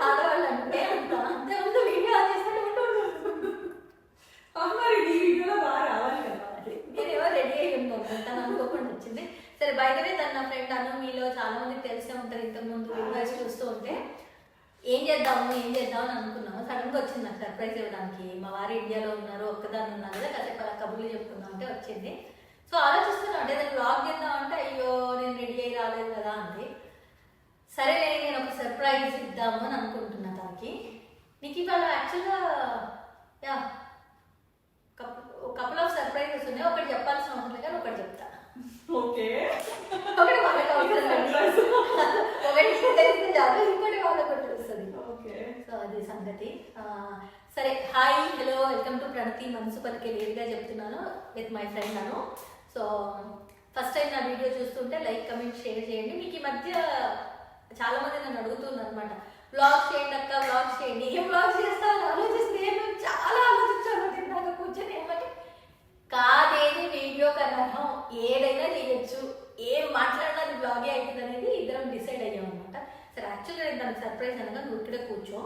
ఆడవాళ్ళు అంటే అంతే ముందు వీడియో ఆన్ చేస్తే మరి ఈ వీడియోలో బాగా రావాలి కదా. నేనేమో రెడీ అయ్యి ఉన్నాను తను అనుకోకుండా వచ్చింది. సరే బయటనే తను నా ఫ్రెండ్ అను, మీలో చాలా మందికి తెలిసే ఉంటారు ఇంతకుముందు వీడియోస్ చూస్తూ ఉంటే. ఏం చేద్దాము అని అనుకున్నాము. సడన్గా వచ్చింది నాకు సర్ప్రైజ్ ఇవ్వడానికి. మా వారు ఇండియాలో ఉన్నారు, ఒక్కదాన్ని ఉన్నారు కదా, కాసేపు అలా కబుర్లు చెప్పుకుందాం అంటే వచ్చింది. సో ఆలోచిస్తున్నాను అంటే దాన్ని బ్లాగ్ చేద్దాం అంటే అయ్యో నేను రెడీ అయ్యి రాలేదు కదా అంది. సరే నేను ఒక సర్ప్రైజ్ ఇద్దాము అని అనుకుంటున్నా తనకి. నీకు ఇవాళ యాక్చువల్గా యా కపుల్ ఆఫ్ సర్ప్రైజెస్ ఉన్నాయి. ఒకటి చెప్పాల్సిన అవసరం లేదు కానీ ఒకటి చెప్తా. ఓకే, ఒకటి వాళ్ళకి అవసరం, ఒకటి తెలిస్తే చాలు, ఇంకోటి వాళ్ళకి తెలుస్తుంది. ఓకే, సో అది సంగతి. సరే, హాయ్, హలో, వెల్కమ్ టు ప్రణతి మనసు పలికే లేదుగా చెప్తున్నాను with my friend Anu. So first time నా వీడియో చూస్తుంటే లైక్, కమెంట్, షేర్ చేయండి. మీకు ఈ మధ్య చాలా మంది నన్ను అడుగుతున్నారు అనమాట, బ్లాగ్ చేయండి అక్క, బ్లాగ్ చేయండి. ఏం బ్లాగ్ చేస్తాను ఆలోచిస్తే నేను చాలా ఆలోచించాను. తిన్నాక కూర్చొని ఏమని కాదేది వీడియో కన్నా ఏదైనా చేయొచ్చు, ఏం మాట్లాడినా అది బ్లాగే అవుతుంది అనేది ఇద్దరం డిసైడ్ అయ్యాం అనమాట. సరే యాక్చువల్గా నేను దానికి సర్ప్రైజ్ అనగా నువ్వు ఇక్కడే కూర్చో,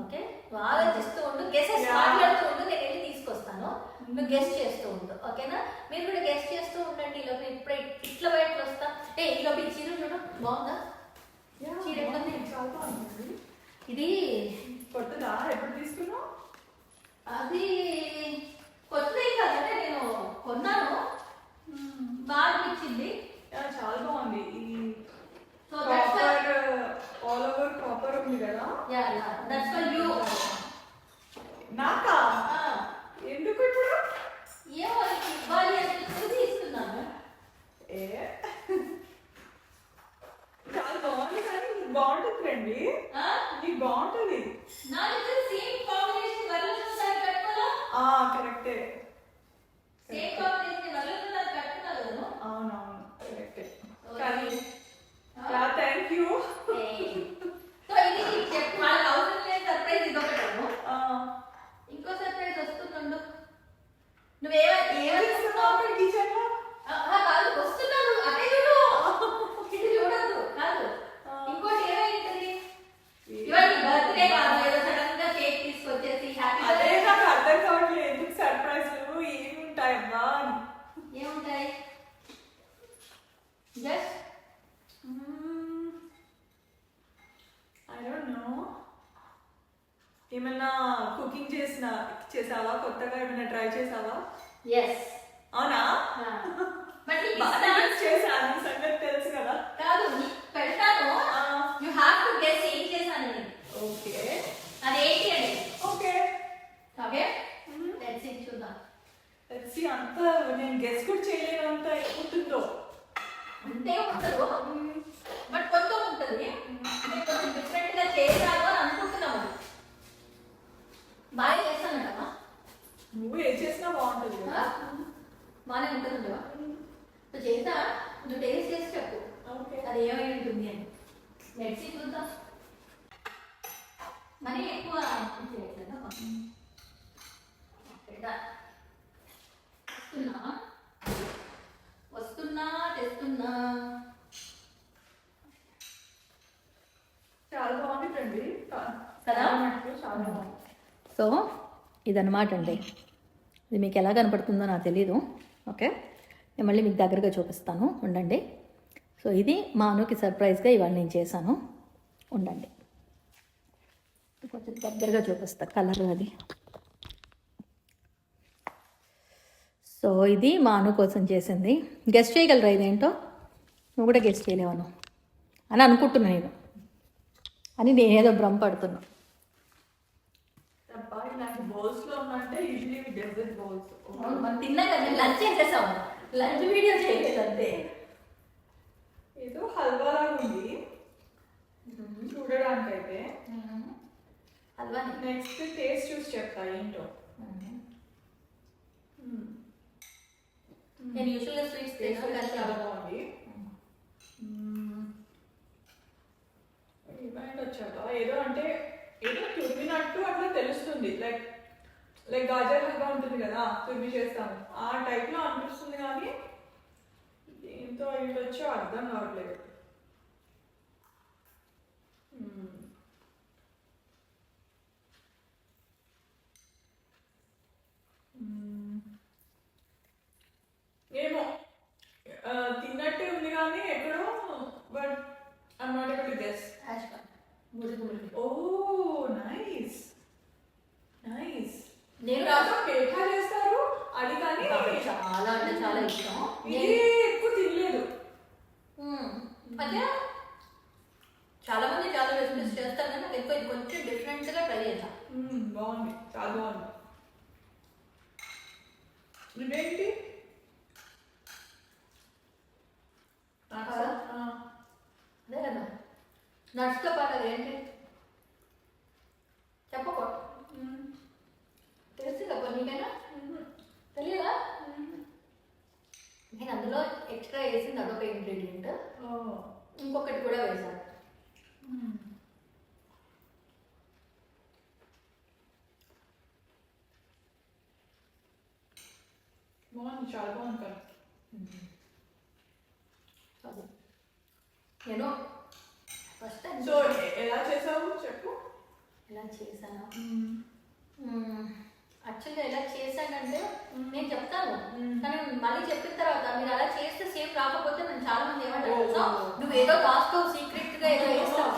ఓకే, నువ్వు ఆలోచిస్తూ ఉండు, గెసెస్ మాట్లాడుతూ ఉండు, నేను వెళ్ళి తీసుకొస్తాను, నువ్వు గెస్ట్ చేస్తూ ఉండు, ఓకేనా? మీరు కూడా గెస్ట్ చేస్తూ ఉండండి. ఈలోపు ఇప్పుడే ఇట్లా బయటకు వస్తా. ఈలోపు ఈ చీర చూడ బాగుందా? చీర ఎట్లుంది? ఇది కొత్తదా? ఎప్పుడు తీసుకున్నావు? అది కొత్తది కాదంటే నేను కొన్నాను, బాగా అనిపించింది. చాలా బాగుంది. సో ఆల్ ఓవర్ కాపర్ ఉంది కదా. That's for you. నాకా? ఎందుకు ఇప్పుడు? ఏమో ఇవ్వాలి అని తీసుకున్నాను. చాలా బాగుంది కానీ నీకు బాగుంటుంది రండి, నీకు బాగుంటుంది. సేమ్ కాంబినేషన్ వరలక్ష్మి కట్టుకోవాలా? కరెక్టే, సేమ్ కాంబినేషన్ వరలక్ష్మి కట్టుకోవాలి కదా. అవునవును, కరెక్టే. కానీ థ్యాంక్ యూ. సో ఇది వాళ్ళకి అవసరం లేదు సర్ప్రైజ్, ఇది ఒకటేమో. ఇంకో సర్ప్రైజ్ వస్తుందండు. ఏమేస్తున్నావు కిచెన్ లో? కాదు, వస్తున్నాను, అదే చూడు, ఇది చూడద్దు. కాదు, ఇంకోటి ఏమైంది, ఇవాళ బర్త్డే కాదు, ఏదో సడన్ గా కేక్ తీసుకొచ్చేసి హ్యాపీ. అదే నాకు అర్థం కావట్లేదు, ఎందుకు సర్ప్రైజ్లు ఏమి ఉంటాయమ్మా? ఏముంటాయి? Just I don't know. ఏమన్నా కుకింగ్ చేసావా? కొత్తగా ఏమైనా ట్రై చేసావా? ఎస్. అవునా? చేశాను, సంగతి తెలుసు కదా. కాదు, పెడతాను, యు హావ్ టు గెస్ ఏం చేశాను నేను. ఓకే, అది ఏంటి అని. ఓకే, ఓకే, లెట్స్ సీ, చూద్దాం. Let's see. అంత నేను గెస్ కూడా చేయలేనంత ఉంటుందో. అంతే ఉండదు, బట్ కొత్త ఉంటుంది. కొంచెం డిఫరెంట్ గా చేయాలి అని అనుకుంటున్నాము. బాగా చేస్తానంటమ్మా. నువ్వు ఏం చేసినా బాగుంటుంది కదా. బాగానే ఉంటుంది. నువ్వు చేస్తా, నువ్వు టేస్ట్ చేసి చెప్పు అది ఏమై ఉంటుంది అని. లెట్స్ సీ, చూద్దాం. మరీ ఎక్కువ చేయట్లేదా? వస్తున్నా తెస్తున్నా. చాలా బాగుంది ఫ్రెండ్ కదా. చాలా బాగుంది. సో ఇదన్నమాట అండి. ఇది మీకు ఎలా కనపడుతుందో నాకు తెలీదు. ఓకే, నేను మళ్ళీ మీకు దగ్గరగా చూపిస్తాను, ఉండండి. సో ఇది మా అనుకి సర్ప్రైజ్గా ఇవాళ నేను చేశాను, ఉండండి. కొంచెం దగ్గరగా చూపిస్తా కలర్ అది. సో ఇది మా అను కోసం చేసింది. గెస్ట్ చేయగలరా ఇదేంటో? నువ్వు కూడా గెస్ట్ చేయలేవను అని అనుకుంటున్నా నేను, అని నేనేదో భ్రమ పడుతున్నా. మనం తిన్నా కదా, లంచ్ చేసేసాము, లంచ్ వీడియో చేయలేదు అంతే. ఏదో హల్వా లాగా ఉంది చూడడానికి అయితే. హల్వా నెక్స్ట్ టేస్ట్ చూసి చెప్తా ఏంటో. నేను యూజువల్గా స్వీట్స్ టేస్ట్ చాలా బాగుంది. ఏమైనా వచ్చాక ఏదో అంటే ఏదో తురిమినట్టు అట్లా తెలుస్తుంది. లైక్ గాజర్ హల్వా ఉంటుంది కదా, తురిమి చేస్తాము, ఆ టైప్లో అనిపిస్తుంది. కానీ ఏంతో అయ్యి వచ్చో అర్థం కావట్లేదు. but I'm not able to guess. యాష్ మురికి Oh, nice. Nice. నేను నాతో పేఠా చేస్తారు అది కానీ చాలా అంటే చాలా ఇష్టం. ఇది ఎక్కువ తినలేదు. అంటే చాలా మంది చాలా రెసిపీస్ చేస్తారు కానీ నాకు ఎక్కువ ఇది కొంచెం డిఫరెంట్ గా ట్రై చేద్దాం. బాగుంది, చాలా బాగుంది. ఇదేంటి అదే కదా నట్స్తో పాటు అది ఏంటి చెప్పకో తెలుసు కదా నీకైనా తెలియదా? నేను అందులో ఎక్స్ట్రా వేసింది అదొక ఇంగ్రీడియంట్, ఇంకొకటి కూడా వేసాను. బాగుంది, చాలా బాగుంది కదా. నేను ఫస్ట్ టైం సో ఎలా చేసావు చెప్పు. ఎలా చేశాను యాక్చువల్గా ఎలా చేశానంటే నేను చెప్తాను, కానీ మళ్ళీ చెప్పిన తర్వాత మీరు అలా చేస్తే సేమ్ రాకపోతే నేను చాలా మంది ఏమంటారు నువ్వు ఏదో దాస్తూ సీక్రెట్ గా ఏదో వేస్తావు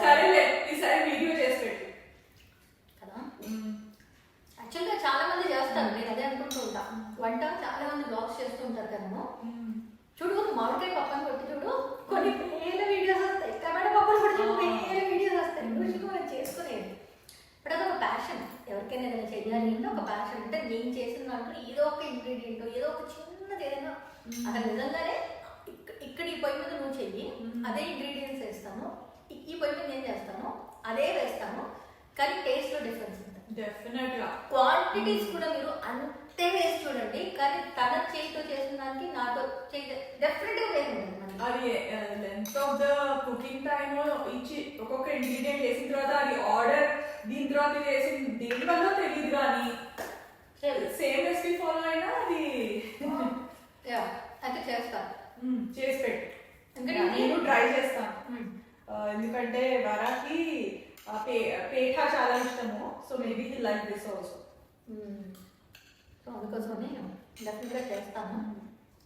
సరేలే ఈసారి వీడియో చేసి పెట్టు కదా. యాక్చువల్గా చాలా మంది చేస్తారు, నేను అదే అనుకుంటూ ఉంటా. వంట చాలా మంది బ్లాగ్స్ చేస్తూ ఉంటారు కదా. చూడు మామిడికాయ పప్పని కొట్టి చూడు కొన్ని వేల వీడియోస్ వస్తాయి, టమాటా పప్పని కొట్టి చూడు వేల వీడియోస్ వస్తాయి. రోజుకు మనం చేసుకునేది బట్ అదొక ప్యాషన్. ఎవరికైనా ఏదైనా చేయాలి అంటే ఒక ప్యాషన్. అంటే నేను చేసిన దాంట్లో ఏదో ఒక ఇంగ్రీడియంట్ ఏదో ఒక చిన్నది ఏదైనా అక్కడ నిజంగానే ఇక్కడ ఈ పొయ్యి మీద నువ్వు చెయ్యి అదే ఇంగ్రీడియంట్స్ వేస్తాను, ఈ పొయ్యి మీద నేను చేస్తాను అదే వేస్తాను, కానీ టేస్ట్లో డిఫరెన్స్ ఉంటుంది. డెఫినెట్ గా క్వాంటిటీస్ కూడా మీరు అంతే వేసి చూడండి, కానీ తన చేతితో చేసిన దానికి నాతో డెఫినెట్ గా వేరు ఉంటుంది. అది length of the cooking time ఇచ్చి ఒక్కొక్క ఇంగ్రీడియంట్ వేసిన తర్వాత అది ఆర్డర్ దీని తర్వాత ఇది వేసిన దేని వల్ల తెలియదు, కానీ సేమ్ రెసిపీ ఫాలో అయినా అది అయితే చేస్తాను. చేసి పెట్టు, ఎందుకంటే నేను ట్రై చేస్తాను. ఎందుకంటే వరాకి పేఠా చాలా ఇష్టము. So maybe he like this also. So అందుకోసమని డెఫినెట్గా చేస్తాను.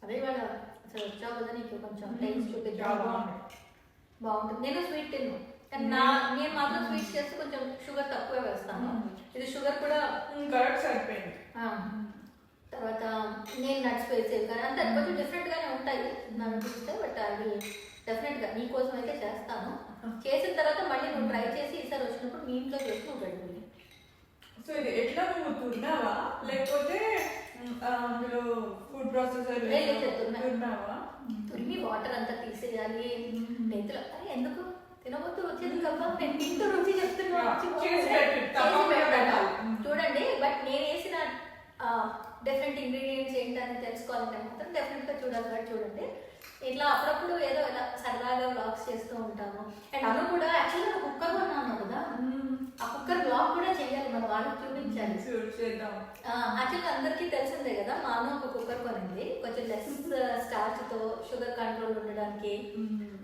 అదే ఇవాళ అసలు వచ్చావు కదా నీకు కొంచెం టేస్ట్ చూపించాలి, బాగుంటుంది. నేను స్వీట్ తిన్ను, కానీ నేను మాత్రం స్వీట్స్ చేస్తే కొంచెం షుగర్ తక్కువే వేస్తాను. ఇది షుగర్ కూడా కరెక్ట్ సరిపోయింది. తర్వాత నేను నట్స్ వేసేది కానీ అంతే కొంచెం డిఫరెంట్గానే ఉంటాయి నాకు చూస్తే. బట్ అది డెఫినెట్గా నీ కోసం అయితే చేస్తాను. చేసిన తర్వాత మళ్ళీ నువ్వు ట్రై చేసి ఈసారి వచ్చినప్పుడు మీ ఇంట్లో చేసి నువ్వు పెట్టుకుంది. సో ఇది ఎట్లా నువ్వు తురినావా లేకపోతే అందులో ఫుడ్ ప్రాసెసర్ తురినావా? తురిమి వాటర్ అంతా తీసేయాలి నేతిలో. అరే ఎందుకు తినబోతూ వచ్చేది కదా, నేను తింటూ రుచి చెప్తున్నా చూడండి. బట్ నేను వేసిన డిఫరెంట్ ఇంగ్రీడియంట్స్ ఏంటని తెలుసుకోవాలంటే మాత్రం డెఫినెట్గా చూడాలి. చూడండి ఇట్లా అప్పుడప్పుడు ఏదో ఇలా సరదాగా వ్లాగ్స్ చేస్తూ ఉంటాము. అండ్ అను కూడా యాక్చువల్గా కుక్కర్ కొన్నాను కదా, ఆ కుక్కర్ బ్లాగ్ కూడా చేయాలి, మన వాళ్ళకి చూపించాలి. యాక్చువల్గా అందరికీ తెలిసిందే కదా, మా అన్న ఒక కుక్కర్ కొనింది కొంచెం లెస్ స్టార్చ్తో షుగర్ కంట్రోల్ ఉండడానికి.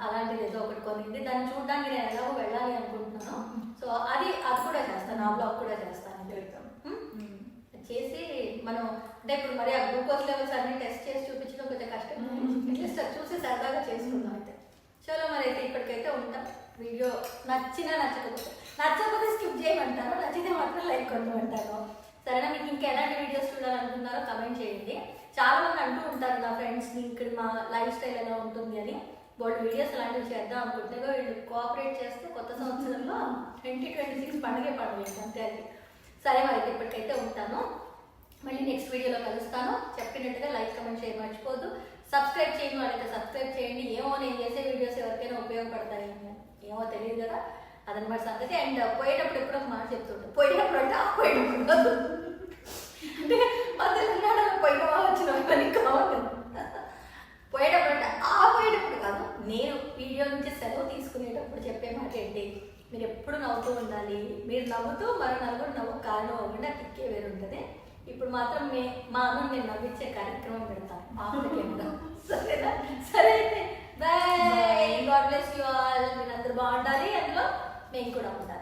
అలాంటిది ఏదో ఒకటి కొనింది, దాన్ని చూడడానికి నేను ఎలాగో వెళ్ళాలి అనుకుంటున్నాను. సో అది కూడా చేస్తాను, ఆ బ్లాగ్ కూడా చేస్తాను. చేసి మనం అంటే ఇప్పుడు మరి ఆ గ్లూకోజ్ లెవెల్స్ అన్ని టెస్ట్ చేసి చూపించడం కొంచెం కష్టం, అట్లీస్ట్ అది చూసి సరదాగా చేసుకుందాం. అయితే చలో మరి అయితే ఇప్పటికైతే ఉంటాం. వీడియో నచ్చకపోతే స్కిప్ చేయమంటాను, నచ్చితే మాత్రం లైక్ కొట్టమంటాను. సరేనా? మీకు ఇంకా ఎలాంటి వీడియోస్ చూడాలనుకుంటున్నారో కమెంట్ చేయండి. చాలా మంది అంటూ ఉంటారు నా ఫ్రెండ్స్ని ఇక్కడ మా లైఫ్ స్టైల్ ఎలా ఉంటుంది అని. బోల్డ్ వీడియోస్ అలాంటివి చేద్దాం అనుకుంటే వీళ్ళు కోఆపరేట్ చేస్తే కొత్త సంవత్సరంలో 2026 పండుగ అంతే. అది సరే మరి అయితే ఇప్పటికైతే ఉంటాను. మళ్ళీ నెక్స్ట్ వీడియోలో కలుస్తాను. చెప్పినట్టుగా లైక్ కమెంట్ చేయడం మర్చిపోద్దు. సబ్స్క్రైబ్ చేయని వాళ్ళైతే సబ్స్క్రైబ్ చేయండి. ఏమో నేను చేసే వీడియోస్ ఎవరికైనా ఉపయోగపడతాయి ఏమో తెలియదు కదా, అదనమాట సంగతి. అండ్ పోయేటప్పుడు ఎప్పుడో ఒక మాట చెప్తుంటాను, పోయేటప్పుడు అంటే పోయేటప్పుడు అంటే మా తెలంగాణలో పోయినవా వచ్చిన పని కావాలి. పోయేటప్పుడు అంటే పోయేటప్పుడు కాదు, నేను వీడియో నుంచి సెలవు తీసుకునేటప్పుడు చెప్పే మాట ఏంటి, మీరు ఎప్పుడు నవ్వుతూ ఉండాలి. మీరు నవ్వుతూ మరో నలుగురు నవ్వు కారణం అవ్వకుండా కిక్కే వేరు ఉంటుంది. ఇప్పుడు మాత్రం మా అమ్మ నేను నవ్వించే కార్యక్రమం పెడతాను. సరేనా? సరే అయితే bye. God bless you all. మీరు అందరూ బాగుండాలి, అందులో మేము కూడా ఉండాలి.